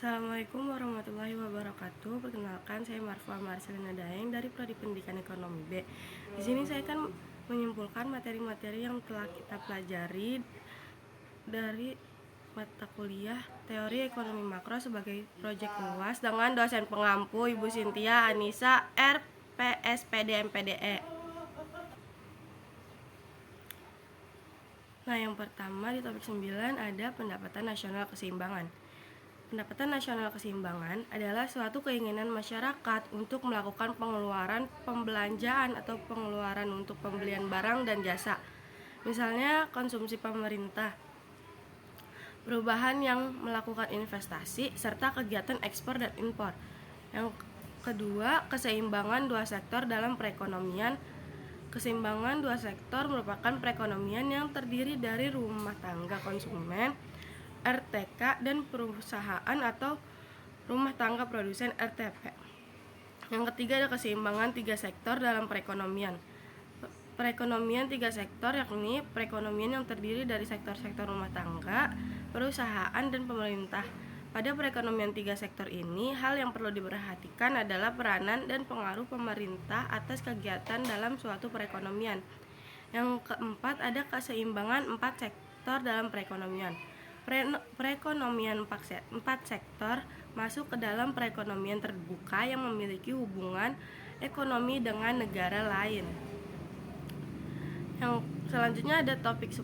Assalamualaikum warahmatullahi wabarakatuh. Perkenalkan, saya Marfa Marcelina Daeng dari Prodi Pendidikan Ekonomi B. Di sini saya akan menyimpulkan materi-materi yang telah kita pelajari dari mata kuliah Teori Ekonomi Makro sebagai proyek UAS dengan dosen pengampu Ibu Cynthia Anissa RPSPD MPDE. Nah, yang pertama di topik 9 ada pendapatan nasional keseimbangan. Pendapatan nasional keseimbangan adalah suatu keinginan masyarakat untuk melakukan pengeluaran pembelanjaan atau pengeluaran untuk pembelian barang dan jasa. Misalnya konsumsi pemerintah, perubahan yang melakukan investasi, serta kegiatan ekspor dan impor. Yang kedua, keseimbangan dua sektor dalam perekonomian. Keseimbangan dua sektor merupakan perekonomian yang terdiri dari rumah tangga konsumen RTK dan perusahaan atau rumah tangga produsen RTP. Yang ketiga ada keseimbangan tiga sektor dalam perekonomian. Perekonomian tiga sektor yakni perekonomian yang terdiri dari sektor-sektor rumah tangga, perusahaan, dan pemerintah. Pada perekonomian tiga sektor ini, hal yang perlu diperhatikan adalah peranan dan pengaruh pemerintah atas kegiatan dalam suatu perekonomian. Yang keempat ada keseimbangan empat sektor dalam perekonomian. Perekonomian empat sektor masuk ke dalam perekonomian terbuka yang memiliki hubungan ekonomi dengan negara lain. Yang selanjutnya ada topik 10,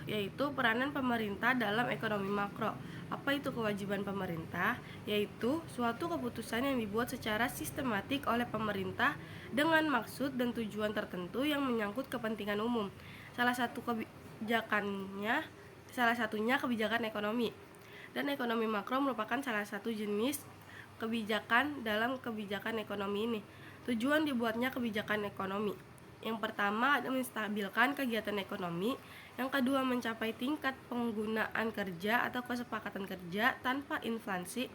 yaitu peranan pemerintah dalam ekonomi makro. Apa itu kewajiban pemerintah? Yaitu suatu keputusan yang dibuat secara sistematik oleh pemerintah dengan maksud dan tujuan tertentu yang menyangkut kepentingan umum. Salah satunya kebijakan ekonomi. Dan ekonomi makro merupakan salah satu jenis kebijakan dalam kebijakan ekonomi ini. Tujuan dibuatnya kebijakan ekonomi. Yang pertama adalah menstabilkan kegiatan ekonomi. Yang kedua mencapai tingkat penggunaan kerja atau kesepakatan kerja tanpa inflasi.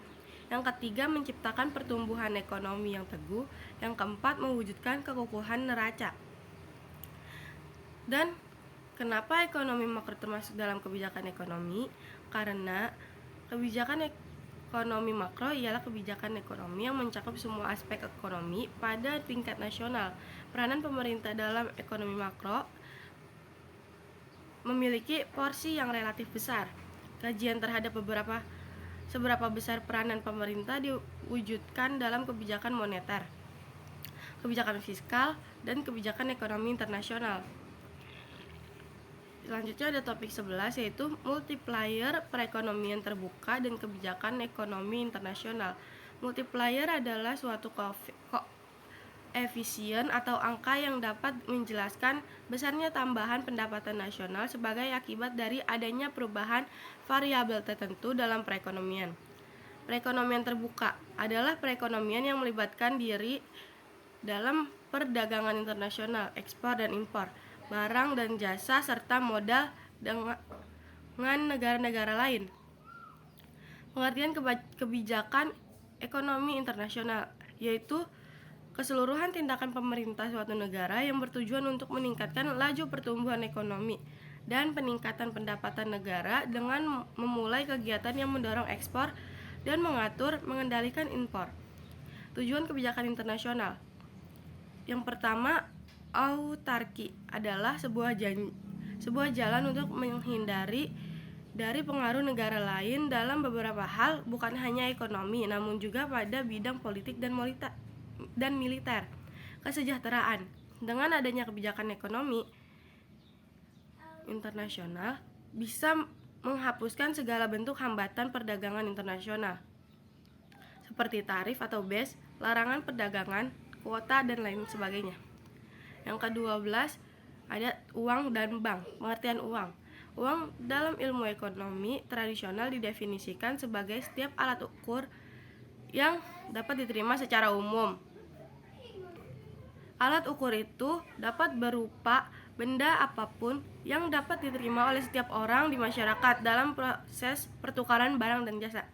Yang ketiga menciptakan pertumbuhan ekonomi yang teguh. Yang keempat mewujudkan kekukuhan neraca. Dan kenapa ekonomi makro termasuk dalam kebijakan ekonomi? Karena kebijakan ekonomi makro ialah kebijakan ekonomi yang mencakup semua aspek ekonomi pada tingkat nasional. Peranan pemerintah dalam ekonomi makro memiliki porsi yang relatif besar. Kajian terhadap seberapa besar peranan pemerintah diwujudkan dalam kebijakan moneter, kebijakan fiskal, dan kebijakan ekonomi internasional. Selanjutnya ada topik 11, yaitu multiplier perekonomian terbuka dan kebijakan ekonomi internasional. Multiplier adalah suatu koefisien atau angka yang dapat menjelaskan besarnya tambahan pendapatan nasional sebagai akibat dari adanya perubahan variabel tertentu dalam perekonomian. Perekonomian terbuka adalah perekonomian yang melibatkan diri dalam perdagangan internasional, ekspor dan impor barang dan jasa serta modal dengan negara-negara lain. Pengertian kebijakan ekonomi internasional yaitu keseluruhan tindakan pemerintah suatu negara yang bertujuan untuk meningkatkan laju pertumbuhan ekonomi dan peningkatan pendapatan negara dengan memulai kegiatan yang mendorong ekspor dan mengendalikan impor. Tujuan kebijakan internasional. Yang pertama, autarki adalah sebuah jalan untuk menghindari dari pengaruh negara lain dalam beberapa hal, bukan hanya ekonomi, namun juga pada bidang politik dan militer. Kesejahteraan. Dengan adanya kebijakan ekonomi internasional bisa menghapuskan segala bentuk hambatan perdagangan internasional, seperti tarif atau BES, larangan perdagangan, kuota, dan lain sebagainya. Yang ke-12 ada uang dan bank. Pengertian uang. Uang dalam ilmu ekonomi tradisional didefinisikan sebagai setiap alat ukur yang dapat diterima secara umum. Alat ukur itu dapat berupa benda apapun yang dapat diterima oleh setiap orang di masyarakat dalam proses pertukaran barang dan jasa.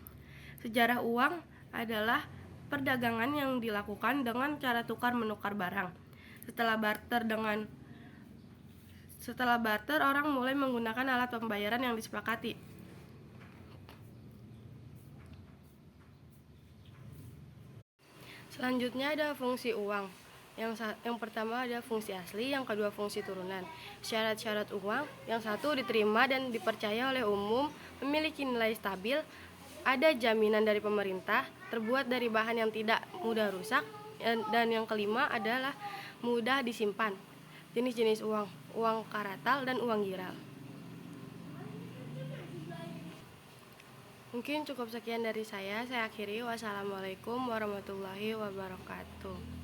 Sejarah uang adalah perdagangan yang dilakukan dengan cara tukar-menukar barang. Setelah barter, orang mulai menggunakan alat pembayaran yang disepakati. Selanjutnya ada fungsi uang. Yang pertama ada fungsi asli, yang kedua fungsi turunan. Syarat-syarat uang, yang satu diterima dan dipercaya oleh umum, memiliki nilai stabil, ada jaminan dari pemerintah, terbuat dari bahan yang tidak mudah rusak, dan yang kelima adalah mudah disimpan. Jenis-jenis uang, uang karatal dan uang giral. Mungkin cukup sekian dari saya akhiri. Wassalamualaikum warahmatullahi wabarakatuh.